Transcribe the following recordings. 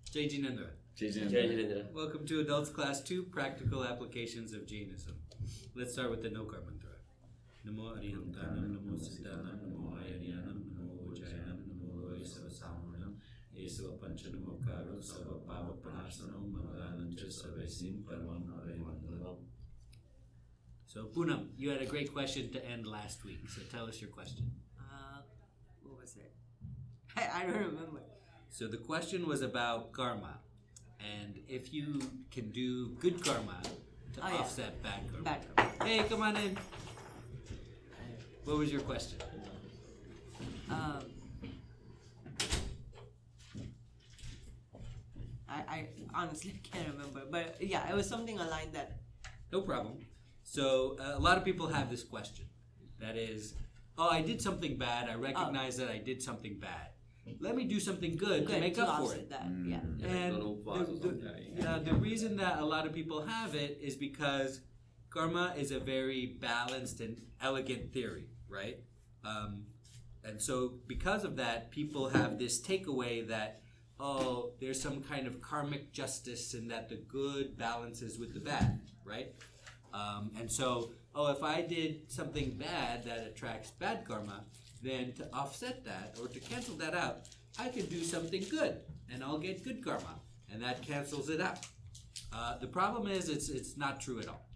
Jai Jinendra. Jai Jinendra. Welcome to Adults Class 2, Practical Applications of Jainism. Let's start with the Nokar mantra. Namo Arihantanam, Namo Siddhanam, Namo Ayaryanam, Namo Ujayanam, Namo Loisavasamanam, Esava Panchanamokaro, Sava Pava Panarsanam, Mangalanancha Savaisim, Paravam Avayamandala. So, Poonam, you had a great question to end last week, so tell us your question. What was it? I don't remember. So the question was about karma, and if you can do good karma to offset bad karma. Bad karma. Hey, come on in. What was your question? I honestly can't remember, but yeah, it was something aligned that. No problem. So a lot of people have this question. That is, oh, I did something bad. I recognize that I did something bad. Let me do something good to make up for it. That. Yeah. And the reason that a lot of people have it is because karma is a very balanced and elegant theory, right? And so because of that, people have this takeaway that, oh, there's some kind of karmic justice and that the good balances with the bad, right? And so, oh, if I did something bad that attracts bad karma, then to offset that or to cancel that out, I can do something good and I'll get good karma, and that cancels it out. The problem is it's not true at all.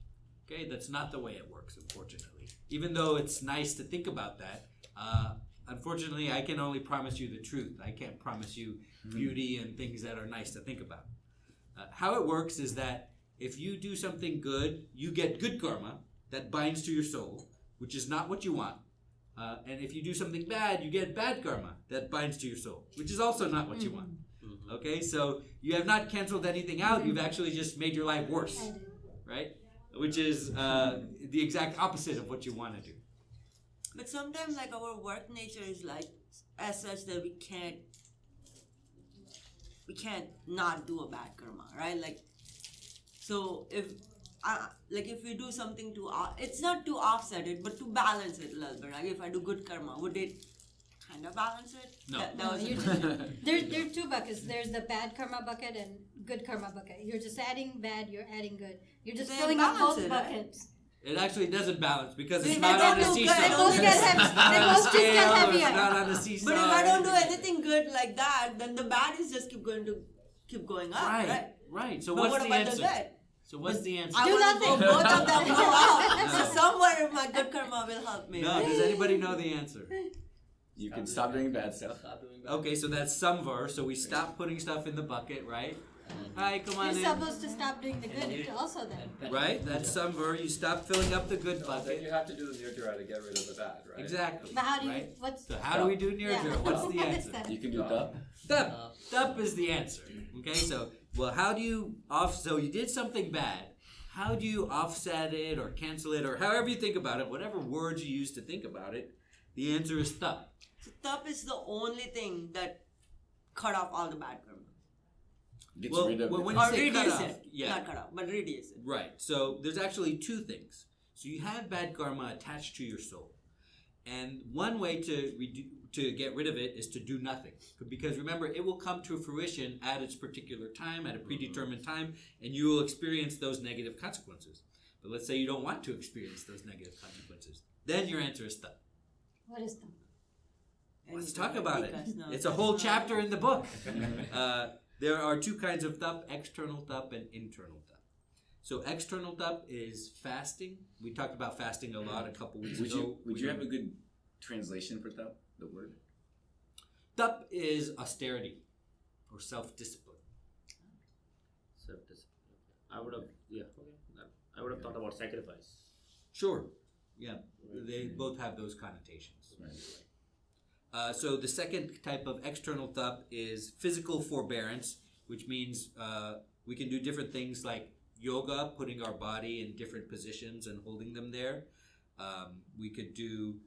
Okay, that's not the way it works, unfortunately. Even though it's nice to think about that, unfortunately, I can only promise you the truth. I can't promise you beauty and things that are nice to think about. How it works is that if you do something good, you get good karma that binds to your soul, which is not what you want. And if you do something bad, you get bad karma that binds to your soul, which is also not what you want. Okay, so you have not canceled anything out. You've actually just made your life worse, right? Which is the exact opposite of what you want to do. But sometimes, like, our work nature is like as such that we can't not do a bad karma, right? Like, so if we do something to, it's not to offset it, but to balance it a little bit. Like, if I do good karma, would it kind of balance it? No. That was there are two buckets. There's the bad karma bucket and good karma bucket. You're just adding bad, you're adding good. You're just filling up both buckets. It actually doesn't balance because it's not on a seesaw. They both get heavier. It's not on a seesaw. But if I don't do anything good like that, then the bad is just keep going up, right. So but what's what the about answer? the good? So what's the answer? I want to go both of them go up. So somewhere my good karma will help me. No, does anybody know the answer? You can stop doing bad stuff. Okay, so that's samvar. So we stop putting stuff in the bucket, right? Hi, come on You're in. supposed to stop doing the good also then. Right? That's samvar. You stop filling up the good Then bucket. you have to do the nirjara to get rid of the bad, right? Exactly. But how do you, right? what's... So how do we do nirjara? What's the What is answer? that? You can do dup. Dup. Dup is the answer. Okay, so, well, how do you so you did something bad. How do you offset it or cancel it or however you think about it, whatever words you use to think about it, the answer is tup. So tup is the only thing that cut off all the bad karma. Gets Well, rid of when it. you Or say cut reduce off, it. yeah. Not cut off, but reduce it. Right. So there's actually two things. So you have bad karma attached to your soul. And one way to get rid of it is to do nothing. Because remember, it will come to fruition at its particular time, at a predetermined time, and you will experience those negative consequences. But let's say you don't want to experience those negative consequences. Then your answer is stuck. What is that? Let's talk about it. Because no, It's a whole chapter in the book. There are two kinds of tup, external tup and internal tup. So external tup is fasting. We talked about fasting a lot a couple weeks ago. Would you have a good translation for dup, the word? Tup is austerity or self-discipline. Self-discipline. I would have thought about sacrifice. Sure. Yeah. They both have those connotations. So the second type of external tup is physical forbearance, which means we can do different things like yoga, putting our body in different positions and holding them there. We could do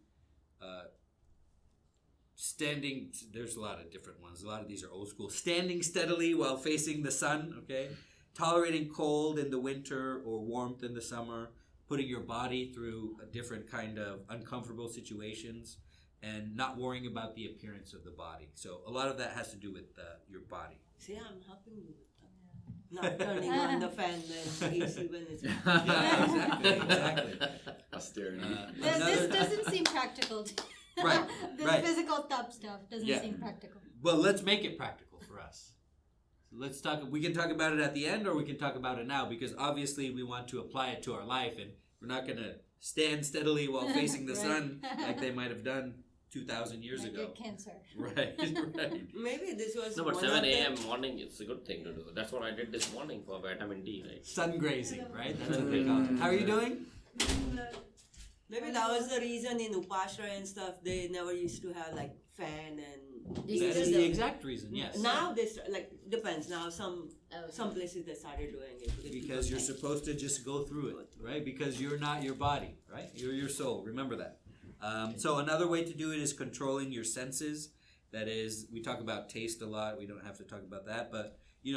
standing. There's a lot of different ones. A lot of these are old school. Standing steadily while facing the sun, okay? Tolerating cold in the winter or warmth in the summer. Putting your body through a different kind of uncomfortable situations. And not worrying about the appearance of the body. So a lot of that has to do with your body. See, I'm helping you with that. Not turning on the fan when AC when it's Yeah, exactly. Austerity. This Another- doesn't seem practical. Right, This right. physical top stuff doesn't Yeah. seem practical. Well, let's make it practical for us. So let's talk. We can talk about it at the end, or we can talk about it now, because obviously we want to apply it to our life, and we're not going to stand steadily while facing the Right. sun like they might have done 2,000 years Might ago. get cancer. Right, right. maybe this was No, but one 7 of the- a.m. morning, it's a good thing to do. That's what I did this morning for vitamin D, right? Sun grazing, right? That's what they call it. How are you doing? Maybe that was the reason in Upashra and stuff they never used to have like fan and That AC is the system. exact reason, yes. Now this like depends. Now some places they started doing it Because you're supposed to just go through it, right? Because you're not your body, right? You're your soul. Remember that. So another way to do it is controlling your senses. That is, we talk about taste a lot. We don't have to talk about that, but you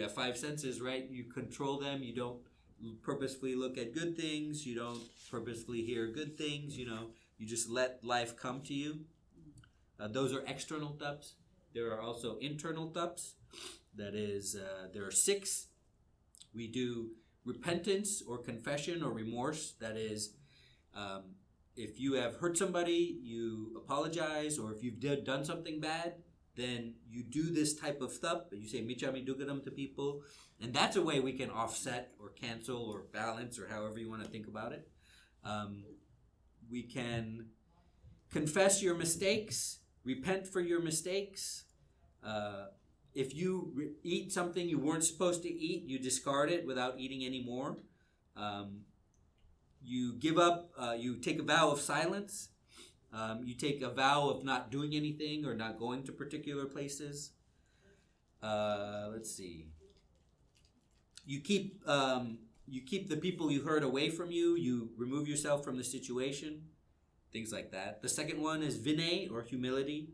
have 5 senses, right? You control them. You don't purposefully look at good things. You don't purposefully hear good things. You just let life come to you. Those are external taps. There are also internal taps. That is, there are 6. We do repentance or confession or remorse. That is, if you have hurt somebody, you apologize, or if you've done something bad, then you do this type of stuff. You say michami dugadam to people, and that's a way we can offset or cancel or balance or however you want to think about it. We can confess your mistakes, repent for your mistakes. If you eat something you weren't supposed to eat, you discard it without eating any more. You give up, you take a vow of silence. You take a vow of not doing anything or not going to particular places. Let's see. You keep the people you hurt away from you. You remove yourself from the situation. Things like that. The second one is vinay or humility.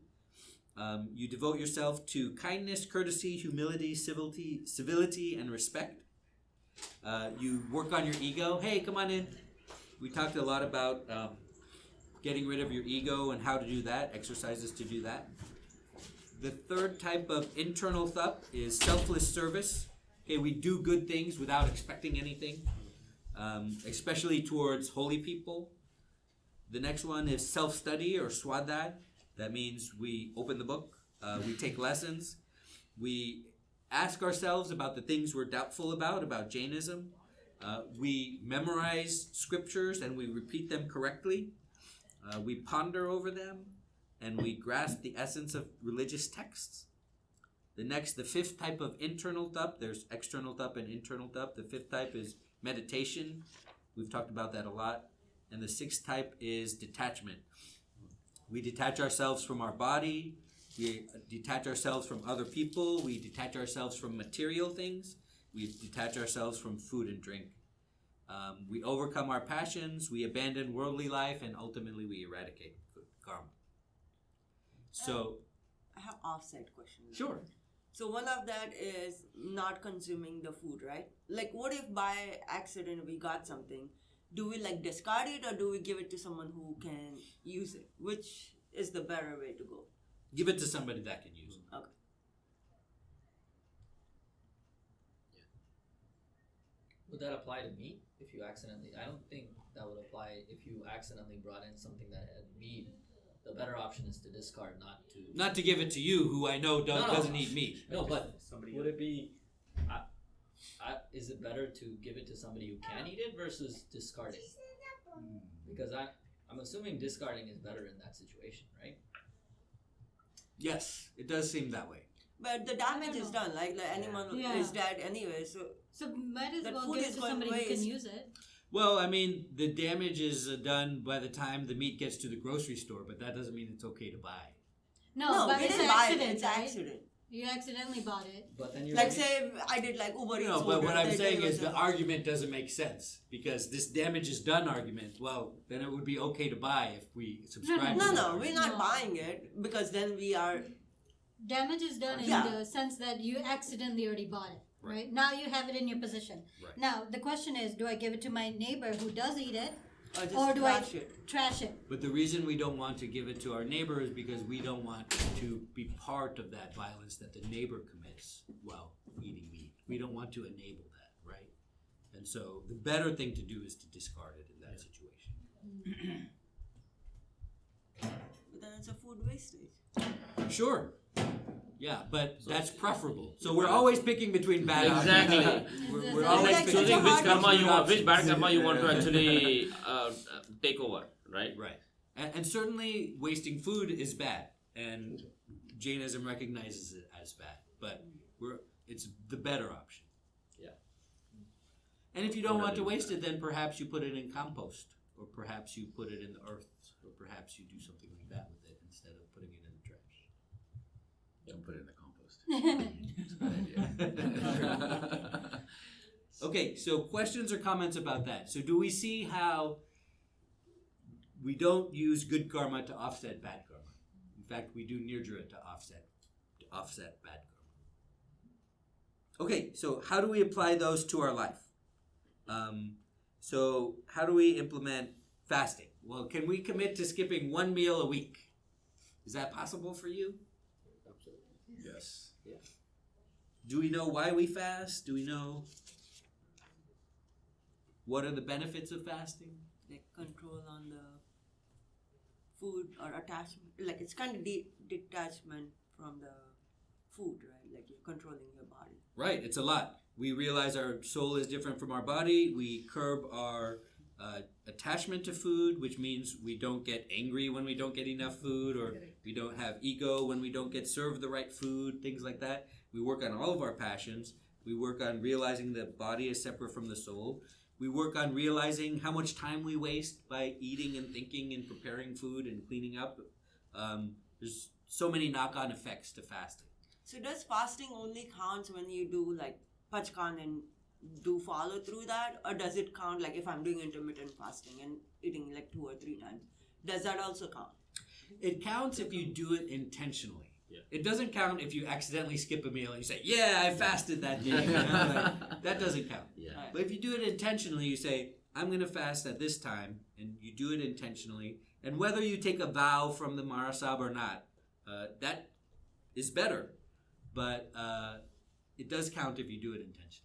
You devote yourself to kindness, courtesy, humility, civility, and respect. You work on your ego. Hey, come on in. We talked a lot about getting rid of your ego and how to do that, exercises to do that. The third type of internal thought is selfless service. Okay, we do good things without expecting anything, especially towards holy people. The next one is self-study or swadhyay. That means we open the book, we take lessons, we ask ourselves about the things we're doubtful about Jainism. We memorize scriptures and we repeat them correctly. We ponder over them and we grasp the essence of religious texts. The fifth type of internal tup, there's external tup and internal tup. The fifth type is meditation. We've talked about that a lot. And the sixth type is detachment. We detach ourselves from our body. We detach ourselves from other people. We detach ourselves from material things. We detach ourselves from food and drink. We overcome our passions. We abandon worldly life, and ultimately we eradicate karma. So, I have offset question. sure. So one of that is not consuming the food, right? Like what if by accident we got something? Do we like discard it or do we give it to someone who can use it? Which is the better way to go? Give it to somebody that can use it. Okay. Would that apply to meat if you accidentally? I don't think that would apply if you accidentally brought in something that had meat. The better option is to discard, Not to give it to you, who I know No, no. doesn't eat meat. No, but Somebody would it be? Is it better to give it to somebody who can eat it versus discard it? Because I'm assuming discarding is better in that situation, right? Yes, it does seem that way. But the damage is done. Like anyone Yeah. is dead anyway. So So might as That well food give is it to going somebody who waste. can use it. Well, I mean, the damage is done by the time the meat gets to the grocery store, but that doesn't mean it's okay to buy. No, but we it's didn't an buy accident, it. It's right? an accident. You accidentally bought it. But then you're Like say I did like Uber Eats. No, but order, what I'm they saying deliver is the something. argument doesn't make sense because this damage is done argument. Well, then it would be okay to buy if we subscribe. No, to no, that we're argument. not buying it because then we are. Damage is done in Yeah. the sense that you accidentally already bought it, right? Now you have it in your possession. Right. Now the question is, do I give it to my neighbor who does eat it, Or just Or do I trash it? trash it? But the reason we don't want to give it to our neighbor is because we don't want to be part of that violence that the neighbor commits while eating meat. We don't want to enable that, right? And so the better thing to do is to discard it in that situation. But then it's a food wastage. Sure. Yeah, but that's preferable. So we're always picking between bad Exactly. options. We're It's always like picking such a Choosing which hard karma you want, which bad options. karma you want to actually take over, right? Right. And certainly wasting food is bad. And Jainism recognizes it as bad. But it's the better option. Yeah. And if you don't want to waste it, then perhaps you put it in compost. Or perhaps you put it in the earth. Or perhaps you do something like that with it instead of putting it in the trash. Don't put it in the compost. It's a bad idea. Okay, so questions or comments about that? So do we see how we don't use good karma to offset bad karma? In fact, we do nirjara to offset bad karma. Okay, so how do we apply those to our life? So how do we implement fasting? Well, can we commit to skipping one meal a week? Is that possible for you? Yes. Do we know why we fast? Do we know what are the benefits of fasting? Like control on the food or attachment. Like it's kind of detachment from the food, right? Like you're controlling your body. Right, it's a lot. We realize our soul is different from our body. We curb our attachment to food, which means we don't get angry when we don't get enough food, or we don't have ego when we don't get served the right food, things like that. We work on all of our passions. We work on realizing the body is separate from the soul. We work on realizing how much time we waste by eating and thinking and preparing food and cleaning up. There's so many knock-on effects to fasting. So does fasting only counts when you do like pachkan and do follow through that, or does it count like if I'm doing intermittent fasting and eating like 2 or 3 times? Does that also count? It counts if you do it intentionally. Yeah. It doesn't count if you accidentally skip a meal and you say, "Yeah, I fasted that day." You know, like, that doesn't count. Yeah. Right. But if you do it intentionally, you say, "I'm going to fast at this time," and you do it intentionally. And whether you take a vow from the Marasab or not, that is better. But it does count if you do it intentionally.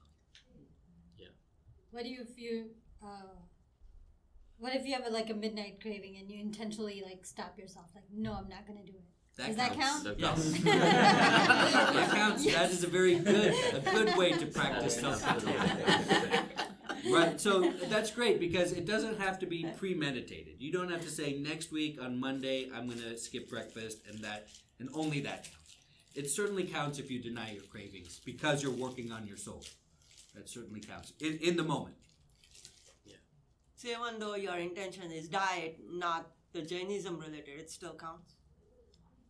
What if you have like a midnight craving and you intentionally like stop yourself? Like, no, I'm not gonna do it. Does that count? That Yes. counts. That counts. That is a good way to practice self-control. Right, so that's great because it doesn't have to be premeditated. You don't have to say next week on Monday I'm going to skip breakfast and only that counts. It certainly counts if you deny your cravings because you're working on your soul. That certainly counts in the moment. So even though your intention is diet, not the Jainism related, it still counts?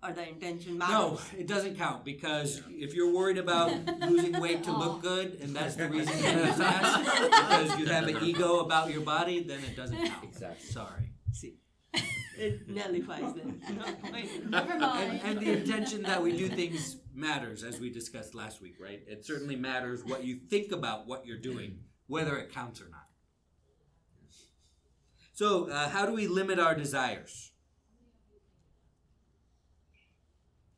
Or the intention matters? No, it doesn't count because if you're worried about losing weight to look good and that's the reason you fast because you have an ego about your body, then it doesn't count. Exactly. Sorry. See, it nullifies them. Never mind. And the intention that we do things matters, as we discussed last week, right? It certainly matters what you think about what you're doing, whether it counts or not. So, how do we limit our desires?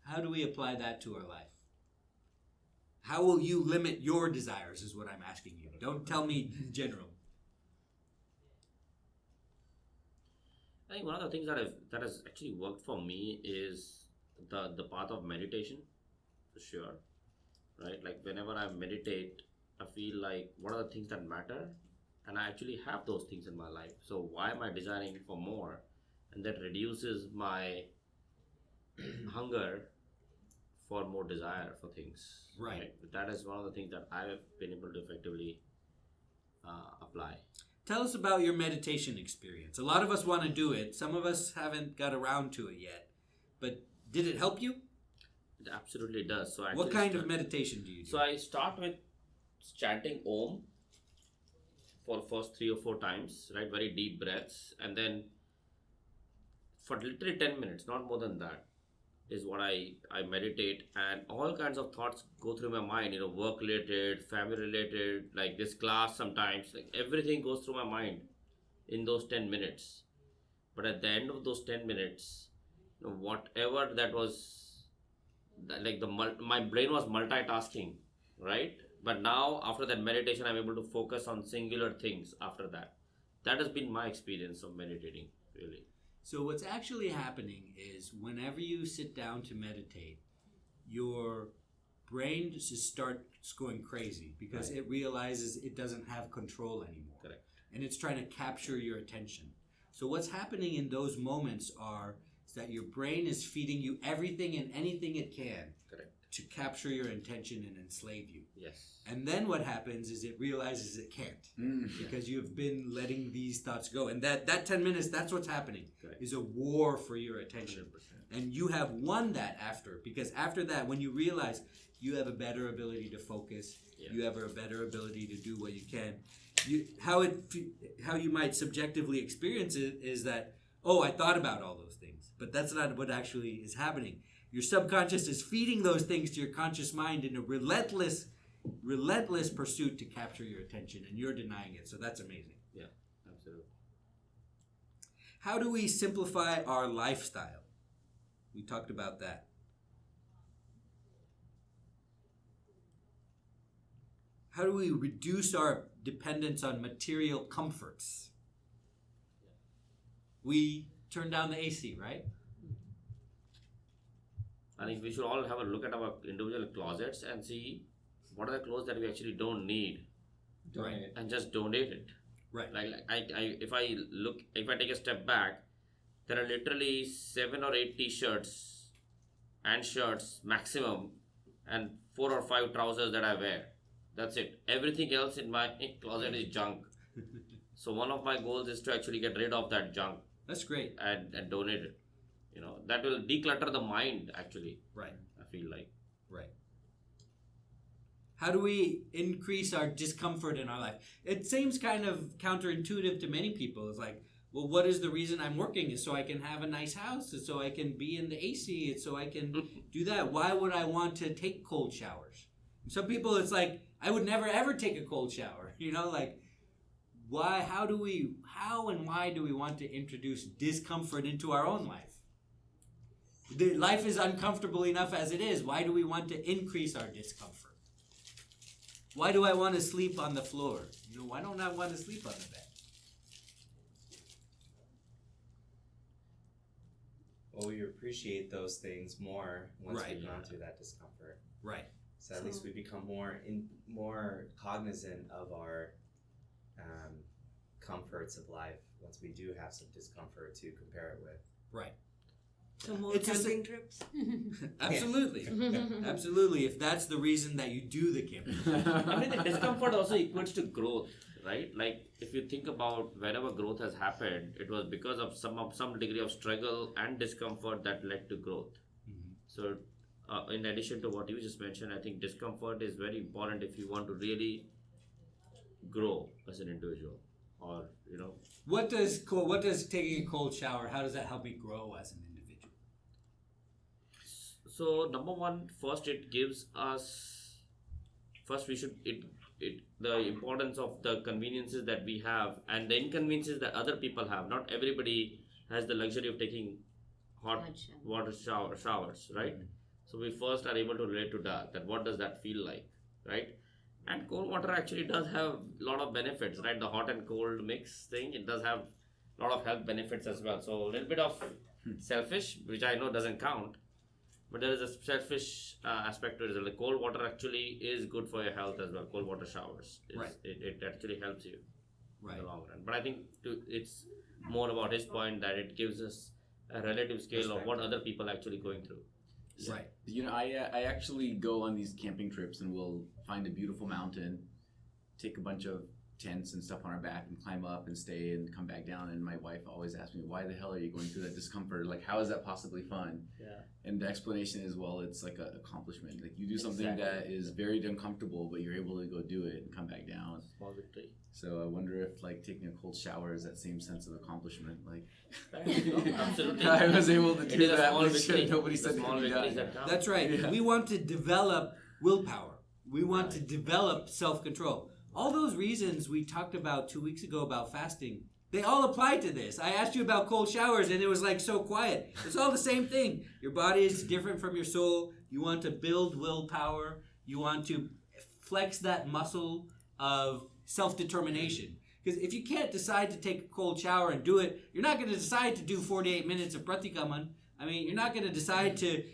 How do we apply that to our life? How will you limit your desires is what I'm asking you. Don't tell me general. I think one of the things that has actually worked for me is the path of meditation, for sure. Right? Like whenever I meditate, I feel like what are the things that matter? And I actually have those things in my life. So why am I desiring for more? And that reduces my hunger for more desire for things. Right. That is one of the things that I've been able to effectively apply. Tell us about your meditation experience. A lot of us want to do it. Some of us haven't got around to it yet. But did it help you? It absolutely does. So I What actually kind of start- meditation do you do? So I start with chanting Om for first 3 or 4 times, right? Very deep breaths, and then for literally 10 minutes, not more than that, is what I meditate, and all kinds of thoughts go through my mind, work related, family related, like this class sometimes, like everything goes through my mind. in those 10 minutes. But at the end of those 10 minutes, whatever that was, like my brain was multitasking, right? But now after that meditation, I'm able to focus on singular things after that. That has been my experience of meditating, really. So what's actually happening is whenever you sit down to meditate, your brain just starts going crazy because it realizes it doesn't have control anymore. Correct. And it's trying to capture your attention. So what's happening in those moments is that your brain is feeding you everything and anything it can Correct. to capture your attention and enslave you. Yes. And then what happens is it realizes it can't because you've been letting these thoughts go. And that 10 minutes, that's what's happening, Correct. is a war for your attention. 100%. And you have won that after, because after that, when you realize you have a better ability to focus, you have a better ability to do what you can. How you might subjectively experience it is that, oh, I thought about all those things, but that's not what actually is happening. Your subconscious is feeding those things to your conscious mind in a relentless pursuit to capture your attention, and you're denying it. So that's amazing. Yeah, absolutely. How do we simplify our lifestyle? We talked about that. How do we reduce our dependence on material comforts? We turn down the AC, right? I think we should all have a look at our individual closets and see what are the clothes that we actually don't need, Right. and just donate it. Right. Like if I take a step back, there are literally 7 or 8 t-shirts and shirts maximum, and 4 or 5 trousers that I wear. That's it. Everything else in my closet is junk. So one of my goals is to actually get rid of that junk That's great. and donate it. That will declutter the mind, actually. Right. I feel like. Right. How do we increase our discomfort in our life? It seems kind of counterintuitive to many people. It's like, well, what is the reason I'm working? Is so I can have a nice house. It's so I can be in the AC. It's so I can do that. Why would I want to take cold showers? Some people, it's like, I would never ever take a cold shower. Like, why? How and why do we want to introduce discomfort into our own life? Life is uncomfortable enough as it is. Why do we want to increase our discomfort? Why do I want to sleep on the floor? Why don't I want to sleep on the bed? Well, we appreciate those things more once Right. we've gone through that discomfort. Right. So at least we become more cognizant of our comforts of life once we do have some discomfort to compare it with. Right. So more It's just camping trips. Absolutely. Absolutely. If that's the reason that you do the camping. I mean, the discomfort also equates to growth, right? Like, if you think about whenever growth has happened, it was because of some degree of struggle and discomfort that led to growth. Mhm. So, in addition to what you just mentioned, I think discomfort is very important if you want to really grow as an individual, or What does taking a cold shower, how does that help me grow as an individual? So number one, first we should the importance of the conveniences that we have and the inconveniences that other people have. Not everybody has the luxury of taking hot water showers, right? So we first are able to relate to that what does that feel like, right? And cold water actually does have a lot of benefits, right? The hot and cold mix thing, it does have a lot of health benefits as well. So a little bit of selfish, which I know doesn't count, but there is a selfish aspect to it. The cold water actually is good for your health as well. Cold water showers, Right. It actually helps you in Right. the long run. But I think it's more about his point that it gives us a relative scale of what other people are actually going through. Right. I actually go on these camping trips and we'll find a beautiful mountain, take a bunch of tents and stuff on our back and climb up and stay and come back down. And my wife always asks me, why the hell are you going through that discomfort? Like, how is that possibly fun? Yeah. And the explanation is, well, it's like an accomplishment. Like, you do something Exactly. that is very uncomfortable, but you're able to go do it and come back down. Small victory. So I wonder if, like, taking a cold shower is that same sense of accomplishment. Like, Absolutely. I was able to It do is a that. small Like, victory. nobody The said small anything. victories that count. That's right. Yeah. We want to develop willpower. We want to develop self-control. All those reasons we talked about 2 weeks ago about fasting They all apply to this. I asked you about cold showers and it was like so quiet. It's all the same thing. Your body is different from your soul. You want to build willpower. You want to flex that muscle of self-determination. Because if you can't decide to take a cold shower and do it, you're not going to decide to do 48 minutes of pratikaman. I mean, you're not going to decide to,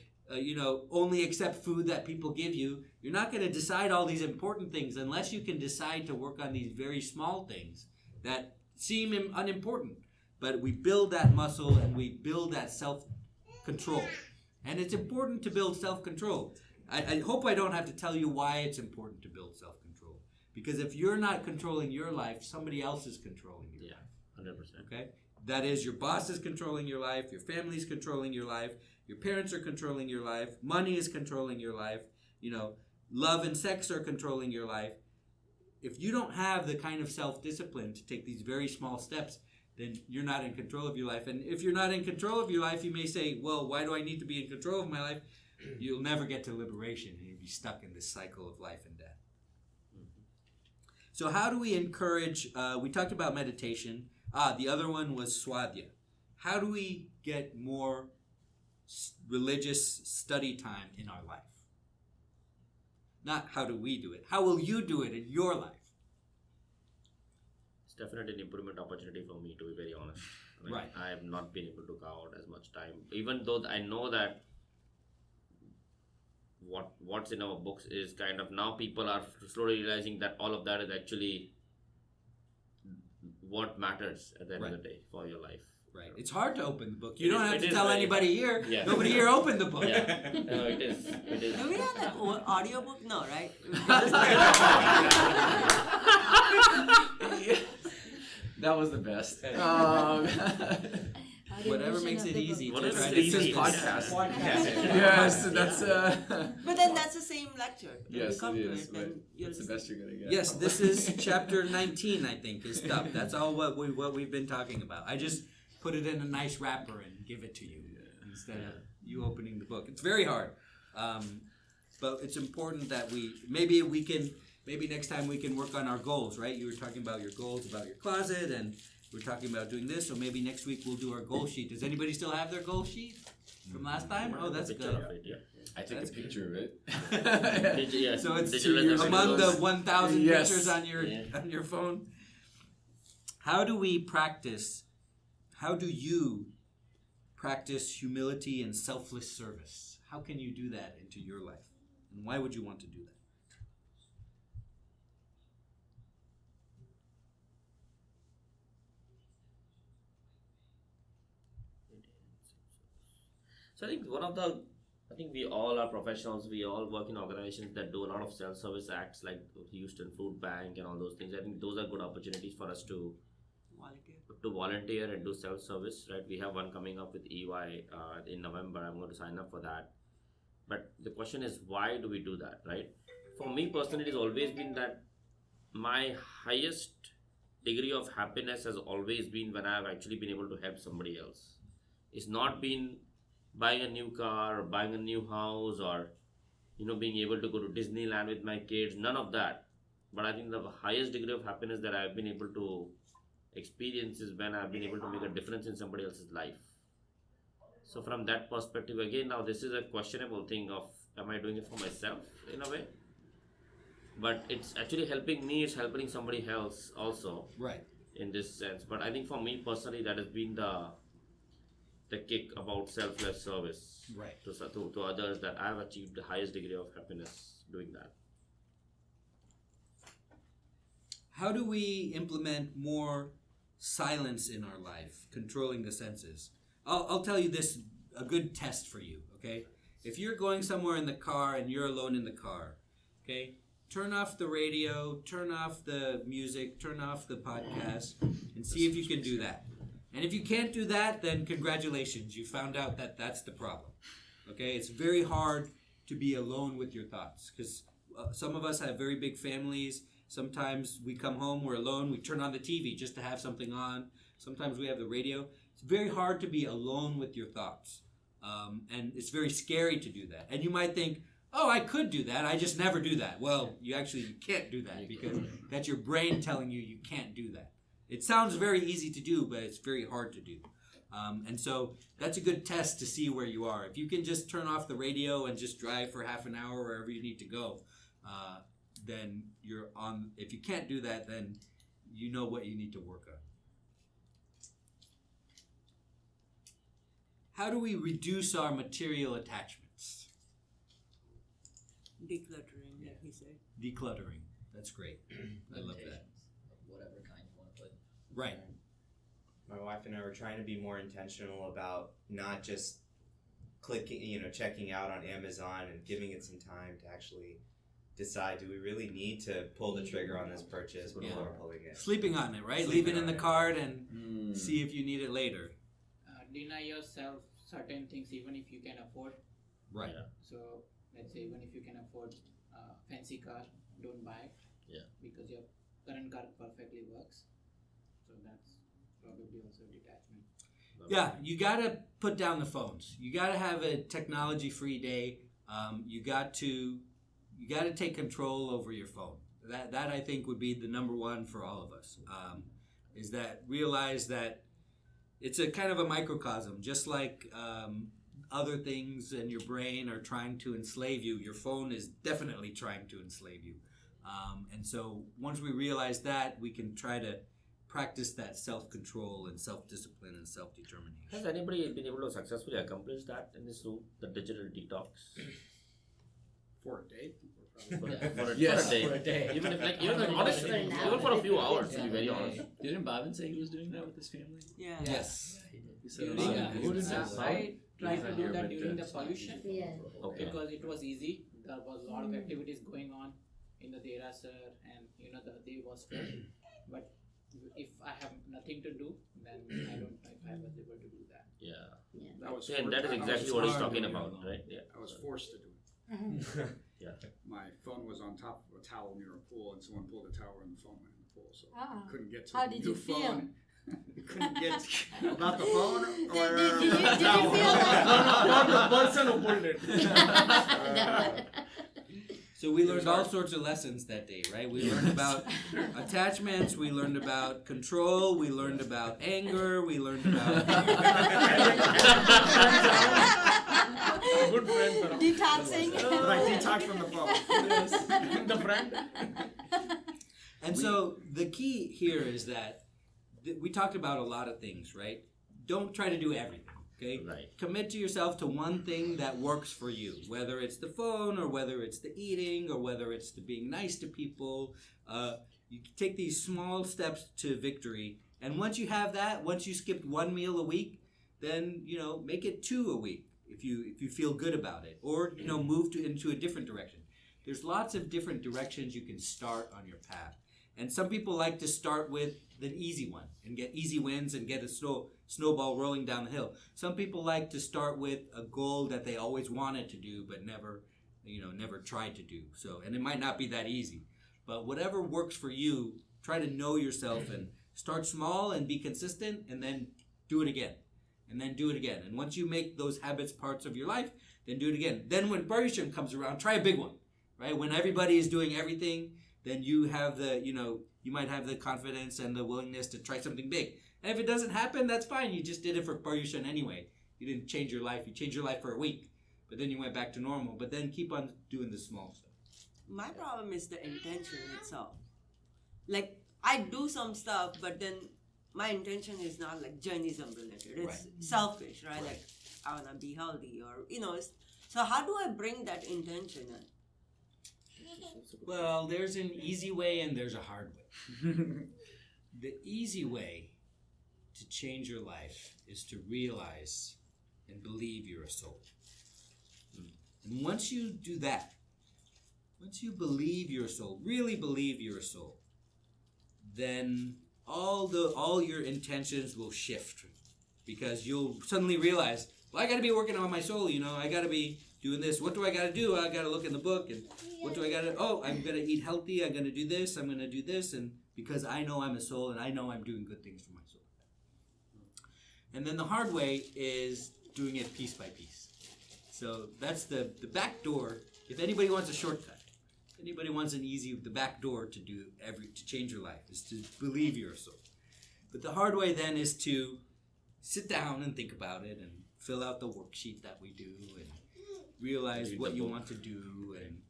only accept food that people give you. You're not going to decide all these important things unless you can decide to work on these very small things that seem unimportant. But we build that muscle and we build that self-control. And it's important to build self-control. I hope I don't have to tell you why it's important to build self-control. Because if you're not controlling your life, somebody else is controlling your life. 100%. Okay? That is, your boss is controlling your life, your family is controlling your life, your parents are controlling your life, money is controlling your life, love and sex are controlling your life. If you don't have the kind of self-discipline to take these very small steps, then you're not in control of your life. And if you're not in control of your life, you may say, well, why do I need to be in control of my life? You'll never get to liberation and you'll be stuck in this cycle of life and death. So how do we encourage, we talked about meditation. The other one was swadhyaya. How do we get more religious study time in our life? Not how do we do it. How will you do it in your life? It's definitely an improvement opportunity for me, to be very honest. Right. I have not been able to carve out as much time, even though I know that what's in our books is kind of, now people are slowly realizing that all of that is actually what matters at the end of the day for your life. Right. It's hard to open the book. You don't have to is tell very anybody here. Yeah. Nobody here opened the book. Yeah. No, it is. It is. Do we have that audiobook? No, right? That was the best. Whatever makes it easy to Whatever try is to easy. do this. Podcast. Yes, that's But then that's the same lecture. When yes, you come it to is. it, then you'll That's the best you're gonna get. Yes, this is chapter 19, I think, is stuff. That's all what we've been talking about. I just put it in a nice wrapper and give it to you instead of you opening the book. It's very hard, but it's important that maybe next time we can work on our goals. Right? You were talking about your goals about your closet, and we're talking about doing this. So maybe next week we'll do our goal sheet. Does anybody still have their goal sheet from last time? Oh, that's Picture good. of it, yeah. I take That's a picture of it. Yeah. So it's Digital among the photos. 1,000 Yes. pictures on your phone. How do you practice humility and selfless service? How can you do that into your life? And why would you want to do that? So I think we all are professionals. We all work in organizations that do a lot of self-service acts, like Houston Food Bank and all those things. I think those are good opportunities for us to volunteer and do self-service. Right? We have one coming up with EY in November. I'm going to sign up for that. But the question is, why do we do that? Right? For me personally, it's always been that my highest degree of happiness has always been when I have actually been able to help somebody else. It's not been buying a new car or buying a new house or being able to go to Disneyland with my kids, none of that. But I think the highest degree of happiness that I've been able to experience is when I've been able to make a difference in somebody else's life. So from that perspective, again, now this is a questionable thing of, am I doing it for myself in a way? But it's actually helping me, it's helping somebody else also. Right. In this sense. But I think for me personally, that has been the kick about selfless service. Right. To others, that I have achieved the highest degree of happiness doing that. How do we implement more silence in our life, controlling the senses? I'll tell you this, a good test for you, okay? If you're going somewhere in the car and you're alone in the car, okay? Turn off the radio, turn off the music, turn off the podcast, and see if you can do that. And if you can't do that, then congratulations, you found out that that's the problem, okay? It's very hard to be alone with your thoughts, because some of us have very big families. Sometimes we come home, we're alone, we turn on the TV just to have something on. Sometimes we have the radio. It's very hard to be alone with your thoughts. And it's very scary to do that. And you might think, oh, I could do that, I just never do that. Well, you can't do that because that's your brain telling you can't do that. It sounds very easy to do, but it's very hard to do. And so that's a good test to see where you are. If you can just turn off the radio and just drive for half an hour wherever you need to go, then you're on. If you can't do that, then you know what you need to work on. How do we reduce our material attachments? Decluttering, like he said. Decluttering. That's great. I love that. Limitations of whatever kind you want to put. Right. My wife and I were trying to be more intentional about not just clicking, checking out on Amazon and giving it some time to actually decide, do we really need to pull the trigger on this purchase before pulling it? Sleeping on it, right? Leave it in the cart and see if you need it later. Deny yourself certain things even if you can afford. Right. Yeah. So let's say even if you can afford a fancy car, don't buy it. Yeah. Because your current car perfectly works. So that's probably also detachment. Yeah, you gotta put down the phones. You gotta have a technology-free day. You got to take control over your phone. That I think would be the number one for all of us. Is that realize that it's a kind of a microcosm, just like other things in your brain are trying to enslave you. Your phone is definitely trying to enslave you. And so once we realize that, we can try to practice that self-control and self-discipline and self-determination. Has anybody been able to successfully accomplish that in this room? The digital detox? For a day. For a Yes. day. Even if honestly, even for a few hours, to be very honest. Didn't Bhavin say he was doing that with his family? Yeah. Yes. He said During, who did that? I tried to He's do not that here, during but, the pollution Okay. because it was easy. There was a lot of activities going on in the Derasar and the day was full. But if I have nothing to do, then I don't know if I was able to do that. Yeah. That was Yeah, and that is I was exactly what he's hard talking doing it about, alone. right? Yeah. I was forced to do it. Yeah. My phone was on top of a towel near a pool, and someone pulled a towel and the phone went in the pool, so Ah. I couldn't get to How the did new you feel? phone. Couldn't get about the phone or Did you the towel. feel that? Not the person who pulled it. So we learned all sorts of lessons that day, right? We learned about attachments, we learned about control, we learned about anger, we learned about Good friends around. Detoxing. Right, detox from the phone. The friend. And so the key here is that we talked about a lot of things, right? Don't try to do everything, okay? Right. Commit to yourself to one thing that works for you, whether it's the phone or whether it's the eating or whether it's the being nice to people. You take these small steps to victory, and once you have that, once you skipped one meal a week, then make it 2 a week if you feel good about it, or move into a different direction. There's lots of different directions you can start on your path. And some people like to start with the easy one and get easy wins and get a snowball rolling down the hill. Some people like to start with a goal that they always wanted to do but never tried to do. So, and it might not be that easy. But whatever works for you, try to know yourself and start small and be consistent and then do it again. And then do it again. And once you make those habits parts of your life, then do it again. Then when Paryushan comes around, try a big one. Right? When everybody is doing everything, then you have you might have the confidence and the willingness to try something big. And if it doesn't happen, that's fine. You just did it for Paryushan anyway. You didn't change your life. You changed your life for a week, but then you went back to normal. But then keep on doing the small stuff. My problem is the intention itself. Like, I do some stuff, but then my intention is not like Jainism related. It's selfish, right? Like, I wanna be healthy, or so how do I bring that intention in? Well, there's an easy way and there's a hard way. The easy way to change your life is to realize and believe you're a soul. And once you do that, once you believe you're a soul, really believe you're a soul, then all your intentions will shift, because you'll suddenly realize, well, I got to be working on my soul. I got to be doing this. What do I got to do? I got to look in the book, and what do I got to? Oh, I'm gonna eat healthy. I'm gonna do this. I'm gonna do this, and because I know I'm a soul, and I know I'm doing good things for my soul. And then the hard way is doing it piece by piece. So that's the back door. If anybody wants a shortcut, anybody wants the back door to change your life is to believe you're a soul. But the hard way then is to sit down and think about it and fill out the worksheet that we do and realize Read what the you book. want to do and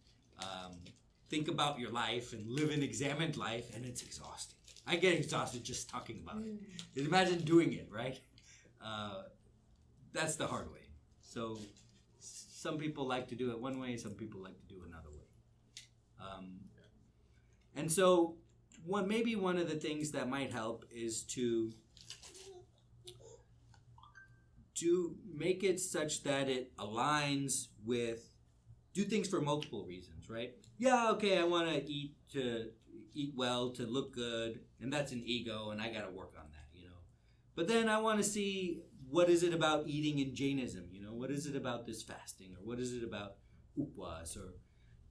think about your life and live an examined life, and it's exhausting. I get exhausted just talking about it. Imagine doing it, right? That's the hard way. So some people like to do it one way, some people like to do another way. And so maybe one of the things that might help is to make it such that it aligns with, do things for multiple reasons, right? Yeah, okay, I want to eat well, to look good, and that's an ego, and I got to work on that, you know. But then I want to see, what is it about eating in Jainism, you know? What is it about this fasting, or what is it about upwas, or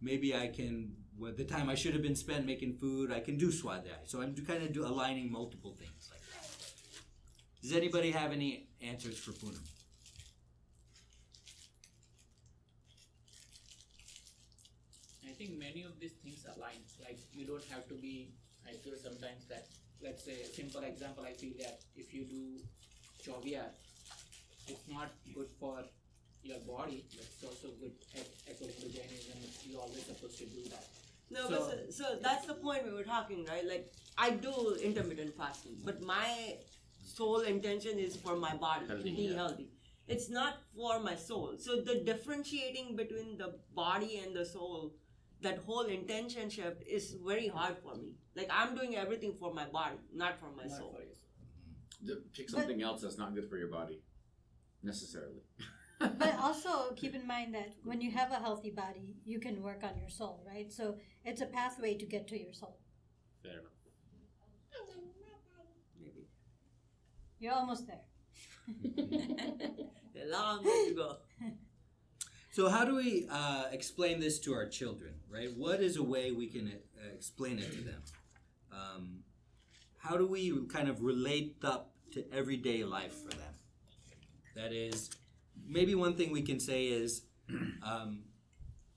maybe I can, the time I should have been spent making food, I can do swadhyay. So I'm kind of aligning multiple things like that. Does anybody have any answers for Poonam? I think many of these things align. Like you don't have to be. I feel sometimes that, let's say, simple example. I feel that if you do chovia, it's not good for your body, but it's also good according to Jainism. You're always supposed to do that. No, So- but so that's the point we were talking, right? Like, I do intermittent fasting, but my sole intention is for my body to Healthy, be yeah. healthy. It's not for my soul. So the differentiating between the body and the soul, that whole intention shift is very hard for me. Like, I'm doing everything for my body, not for my Not soul. for yourself. Pick something else that's not good for your body, necessarily. But also keep in mind that when you have a healthy body, you can work on your soul, right? So it's a pathway to get to your soul. Fair enough. Maybe. You're almost there. A long way to go. So how do we explain this to our children, right? What is a way we can explain it to them? How do we kind of relate up to everyday life for them? That is, maybe one thing we can say is,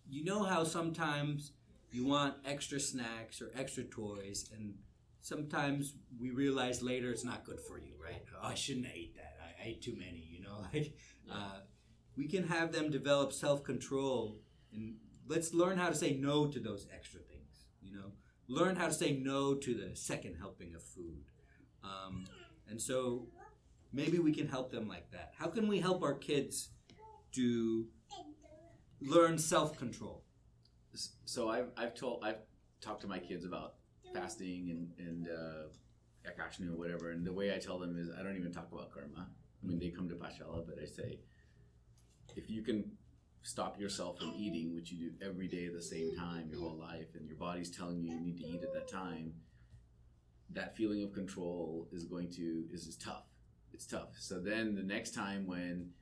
you know how sometimes you want extra snacks or extra toys, and sometimes we realize later it's not good for you, right? Oh, I shouldn't have ate that. I ate too many, you know? Like, we can have them develop self-control, and let's learn how to say no to those extra things, you know? Learn how to say no to the second helping of food. And so maybe we can help them like that. How can we help our kids to learn self-control? So I've talked to my kids about fasting and Akashnu or whatever, and the way I tell them is I don't even talk about karma. I mean, they come to Pashala, but I say, if you can stop yourself from eating, which you do every day at the same time your whole life, and your body's telling you need to eat at that time, that feeling of control is tough. It's tough. So then the next time when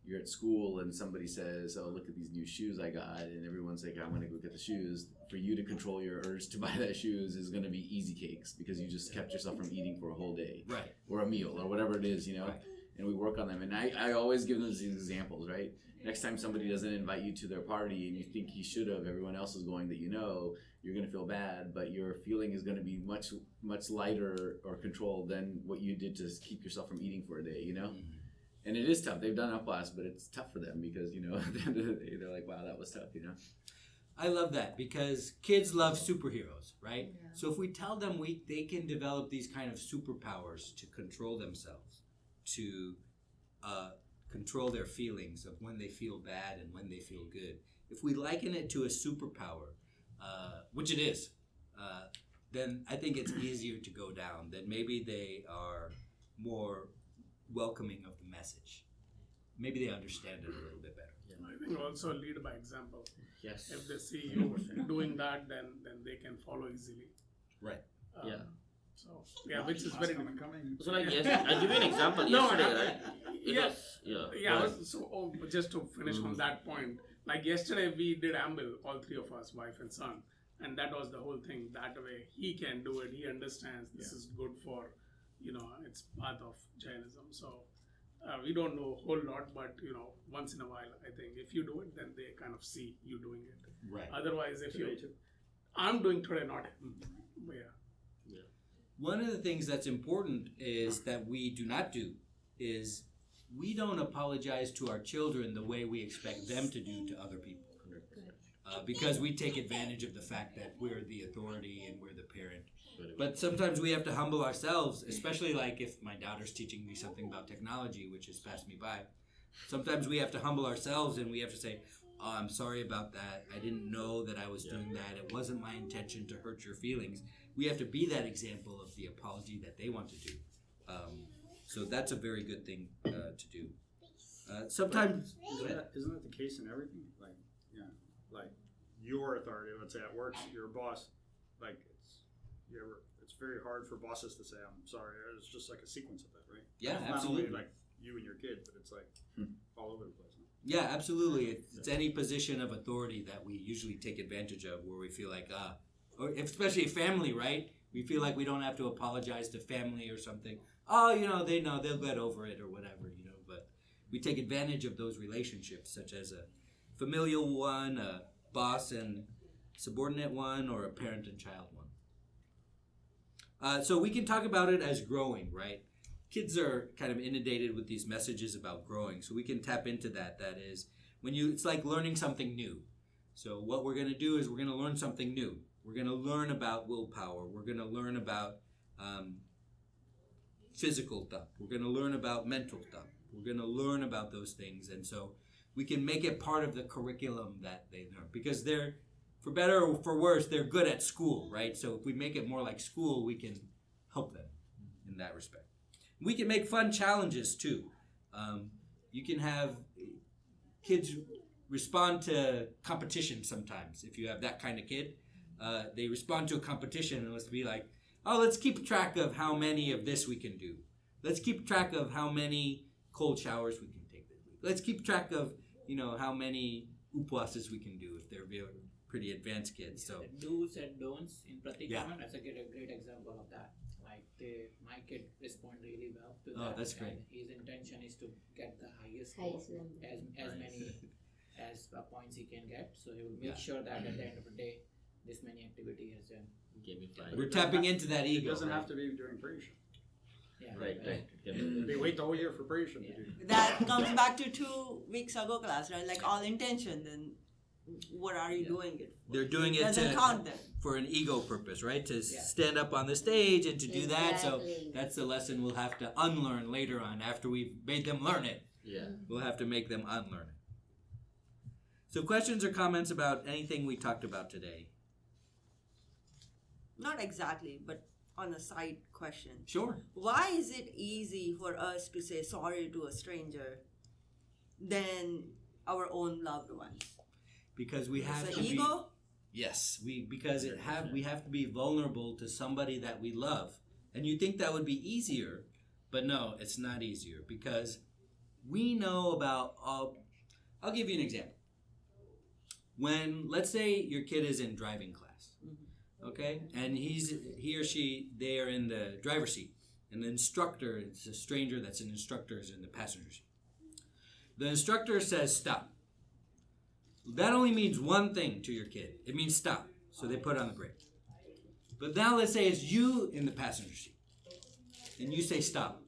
you're at school and somebody says, oh, look at these new shoes I got, and everyone's like, I'm going to go get the shoes, for you to control your urge to buy that shoes is going to be easy cakes, because you just kept yourself from eating for a whole day. Right. Or a meal, or whatever it is, you know? Right. And we work on them. And I always give them these examples, right? Next time somebody doesn't invite you to their party and you think he should have, everyone else is going that you know, you're going to feel bad, but your feeling is going to be much, much lighter or controlled than what you did to keep yourself from eating for a day, you know? Mm-hmm. And it is tough. They've done upblast, but it's tough for them because, you know, at the end of the day, they're like, wow, that was tough, you know? I love that because kids love superheroes, right? So if we tell them they can develop these kind of superpowers to control themselves, to control their feelings of when they feel bad and when they feel good. If we liken it to a superpower, which it is, then I think it's easier to go down. That maybe they are more welcoming of the message. Maybe they understand it a little bit better. I think also lead by example. Yes. If they see you doing that, then they can follow easily. Right. Yeah. So yeah, which is very different. So like yes, I'll give you an example. No, Yesterday, right? yeah. Yeah. Yeah, go ahead. so just to finish on that point, like yesterday we did amble, all three of us, wife and son, and that was the whole thing. That way he can do it, he understands this is good for, you know, it's part of Jainism. So we don't know a whole lot, but you know, once in a while, I think if you do it, then they kind of see you doing it. Right. Otherwise, if I'm doing today, not him. But yeah. One of the things that's important is that we do not do is we don't apologize to our children the way we expect them to do to other people. Because we take advantage of the fact that we're the authority and we're the parent. But sometimes we have to humble ourselves, especially like if my daughter's teaching me something about technology, which has passed me by. Sometimes we have to humble ourselves and we have to say, oh, I'm sorry about that. I didn't know that I was doing that. It wasn't my intention to hurt your feelings. We have to be that example of the apology that they want to do. So that's a very good thing to do. Sometimes... Isn't that the case in everything? Like your authority, let's say at work, your boss, like it's very hard for bosses to say, I'm sorry. It's just like a sequence of that, right? Yeah, it's absolutely. Not only like you and your kid, but it's like all over the place. Yeah, absolutely. It's any position of authority that we usually take advantage of where we feel like, or especially family, right? We feel like we don't have to apologize to family or something. Oh, they know, they'll get over it or whatever, but we take advantage of those relationships, such as a familial one, a boss and subordinate one, or a parent and child one. So we can talk about it as growing, right? Kids are kind of inundated with these messages about growing, so we can tap into that. That is, it's like learning something new. So what we're going to do is we're going to learn something new. We're going to learn about willpower. We're going to learn about physical stuff. We're going to learn about mental stuff. We're going to learn about those things, and so we can make it part of the curriculum that they learn, because they're, for better or for worse, they're good at school, right? So if we make it more like school, we can help them in that respect. We can make fun challenges too. You can have kids respond to competition sometimes. If you have that kind of kid, they respond to a competition and let's be like, oh, let's keep track of how many of this we can do. Let's keep track of how many cold showers we can take this week. Let's keep track of, how many upwases we can do if they're pretty advanced kids. So do's and don'ts in Pratik Yeah. that's a great example of that. Like my kid respond really well to Oh, that. that's great. And his intention is to get the highest score, as many as points he can get. So he will make sure that at the end of the day, this many activity has done. Gamified. we're tapping into that It ego. doesn't right? have to be during Parisian. Yeah, Right. They wait the whole year for Parisian to do. That comes back to 2 weeks ago class, right? Like all intention, then what are you doing it for? They're doing it Doesn't count then. for an ego purpose, right? To stand up on the stage and to do that. So Exactly. that's the lesson we'll have to unlearn later on after we've made them learn it. Yeah. We'll have to make them unlearn it. So questions or comments about anything we talked about today? Not exactly, but on a side question. Sure. Why is it easy for us to say sorry to a stranger than our own loved ones? Because we have It's to an be ego? Yes, we have to be vulnerable to somebody that we love. And you think that would be easier, but no, it's not easier because we know about I'll give you an example. When let's say your kid is in driving class. Okay? And he or she they are in the driver's seat. And the instructor, it's a stranger that's an instructor is in the passenger seat. The instructor says stop. That only means one thing to your kid. It means stop. So they put on the brake. But now let's say it's you in the passenger seat. And you say stop.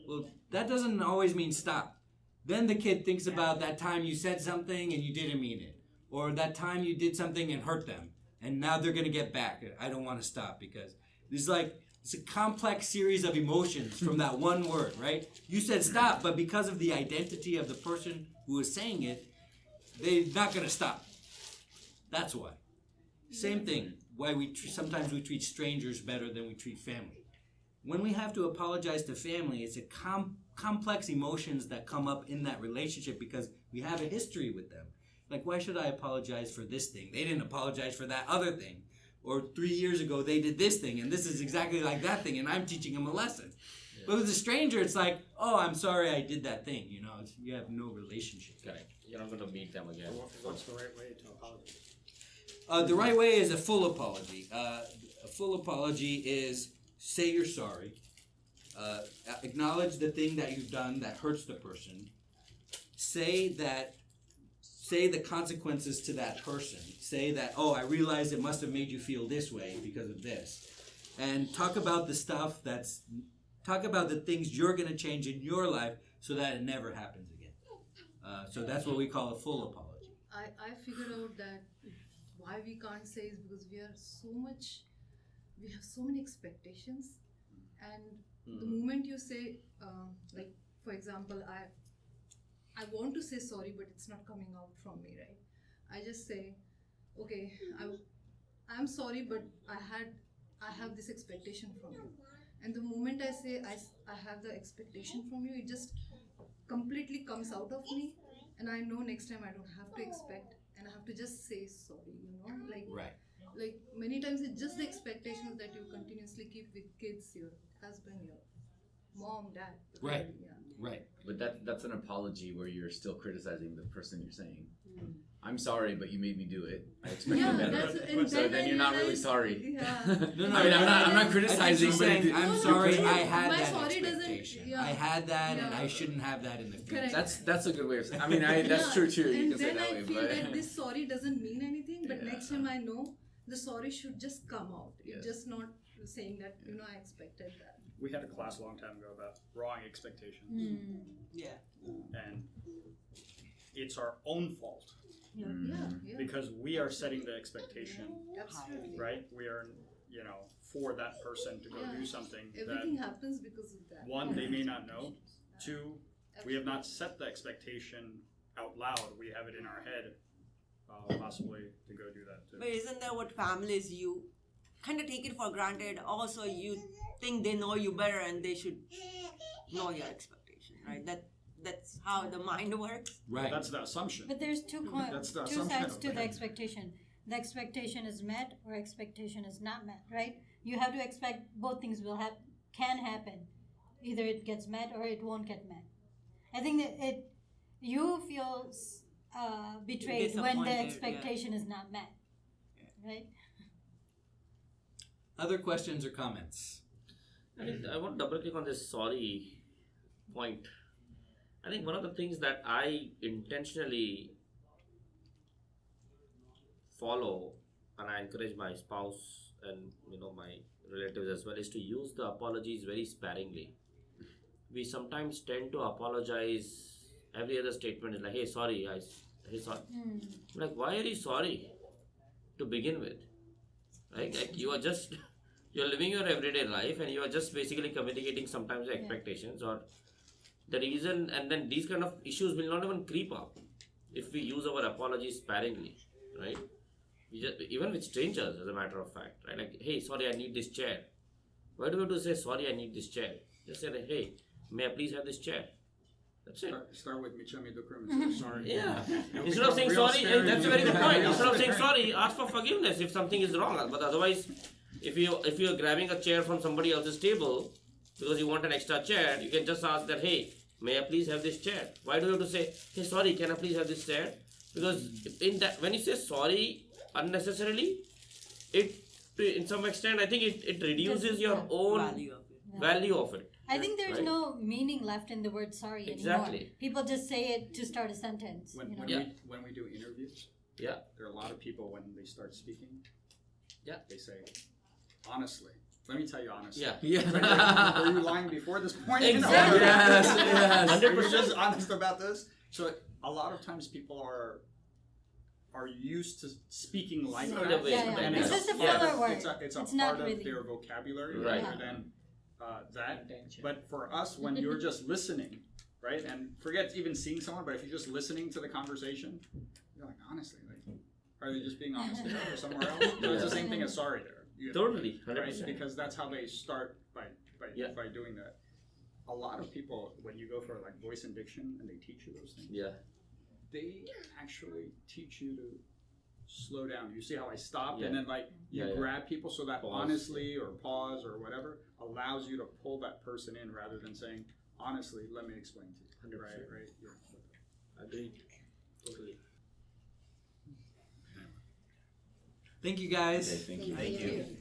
Well, that doesn't always mean stop. Then the kid thinks about that time you said something and you didn't mean it. Or that time you did something and hurt them. And now they're going to get back. I don't want to stop because it's a complex series of emotions from that one word, right? You said stop, but because of the identity of the person who is saying it, they're not going to stop. That's why. Same thing. Why sometimes we treat strangers better than we treat family. When we have to apologize to family, it's a complex emotions that come up in that relationship because we have a history with them. Like, why should I apologize for this thing? They didn't apologize for that other thing. Or 3 years ago, they did this thing, and this is exactly like that thing, and I'm teaching them a lesson. Yeah. But with a stranger, it's like, oh, I'm sorry I did that thing. You have no relationship. Correct. You're not going to meet them again. What's the right way to apologize? The right way is a full apology. A full apology is say you're sorry. Acknowledge the thing that you've done that hurts the person. Say the consequences to that person. Say that, oh, I realize it must have made you feel this way because of this. and talk about talk about the things you're going to change in your life so that it never happens again. So that's what we call a full apology. I figured out that why we can't say is because we have so many expectations, and the moment you say, like for example, I want to say sorry, but it's not coming out from me, right? I just say, okay, I'm sorry, but I have this expectation from you, and the moment I say I have the expectation from you, it just completely comes out of me, and I know next time I don't have to expect, and I have to just say sorry, like Right. like many times it's just the expectations that you continuously keep with kids, your husband, your mom, dad. Right. Yeah. Right. But that's an apology where you're still criticizing the person you're saying. I'm sorry, but you made me do it. I expected Yeah, better. that's But So then you're not really sorry. Yeah. No, I mean, I'm not criticizing, She's but saying, it- I'm No, sorry, no, I had my that sorry doesn't- expectation. yeah. I had that, and Yeah. I shouldn't have that in the future. Correct. that's a good way of saying. I mean, that's Yeah, true too. You and can say then it that I way, feel but that this sorry doesn't mean anything, but Yeah. next time I know the sorry should just come out. Yes. It's just not saying that I expected that. We had a class a long time ago about wrong expectations, Yeah. and it's our own fault Yeah, yeah. because we are setting the expectation, Absolutely. right? We are, for that person to go Yeah. do something Everything happens because of that. that one they may not know. Two, we have not set the expectation out loud. We have it in our head, possibly to go do that too. But isn't that what families, you kind of take it for granted? Also, you think they know you better and they should know your expectation, right? That's how the mind works. Right. That's the assumption. But there's two That's the two assumption sides of to it. the expectation. The expectation is met or expectation is not met, right? You have to expect both things can happen. Either it gets met or it won't get met. I think that you feel betrayed when Disappointed, the yeah. expectation is not met, right? Other questions or comments? I think I want to double click on this sorry point. I think one of the things that I intentionally follow, and I encourage my spouse and my relatives as well, is to use the apologies very sparingly. We sometimes tend to apologize. Every other statement is like, "Hey, sorry, hey, sorry." I'm like, why are you sorry to begin with? Right? Like you're living your everyday life, and you are just basically communicating sometimes your expectations or the reason, and then these kind of issues will not even creep up if we use our apologies sparingly, right? Even with strangers, as a matter of fact, right? Like, hey, sorry, I need this chair. Why do we have to say sorry, I need this chair? Just say, like, hey, may I please have this chair? That's it. Start with Michami Dukram and say sorry. Yeah. It'll Instead of become saying real sorry, scary. that's a very good point. Instead of saying sorry, ask for forgiveness if something is wrong. But otherwise, if you're grabbing a chair from somebody else's table because you want an extra chair, you can just ask that, hey, may I please have this chair? Why do you have to say, hey, sorry, can I please have this chair? Because when you say sorry unnecessarily, in some extent, I think it reduces your own value of it. I think there's Right. no meaning left in the word sorry Exactly. anymore. People just say it to start a sentence. When we do interviews, Yeah. there are a lot of people when they start speaking, Yeah. they say, honestly. Let me tell you honestly. Yeah. Were you lying before this point? Exactly. Yes, Are yes. you 100%. just honest about this? So a lot of times people are used to speaking like Sort that. of, yeah. and It's just a filler word. It's a It's not part of really. their vocabulary Right. rather than that. Intention. But for us, when you're just listening, right, and forget even seeing someone, but if you're just listening to the conversation, you're like, honestly, like, are they just being honest there or somewhere else? No, it's the same thing as sorry there. Totally, Right? 100%. Because that's how they start by Yeah. doing that. A lot of people, when you go for like voice and diction and they teach you those things, Yeah. they actually teach you to slow down. You see how I stopped Yeah. and then like you Yeah. grab people so that Pause. honestly or pause or whatever allows you to pull that person in rather than saying, honestly, let me explain to you. 100%. Right. Yeah. Agreed. Totally. Thank you guys. Okay, thank you. Thank you.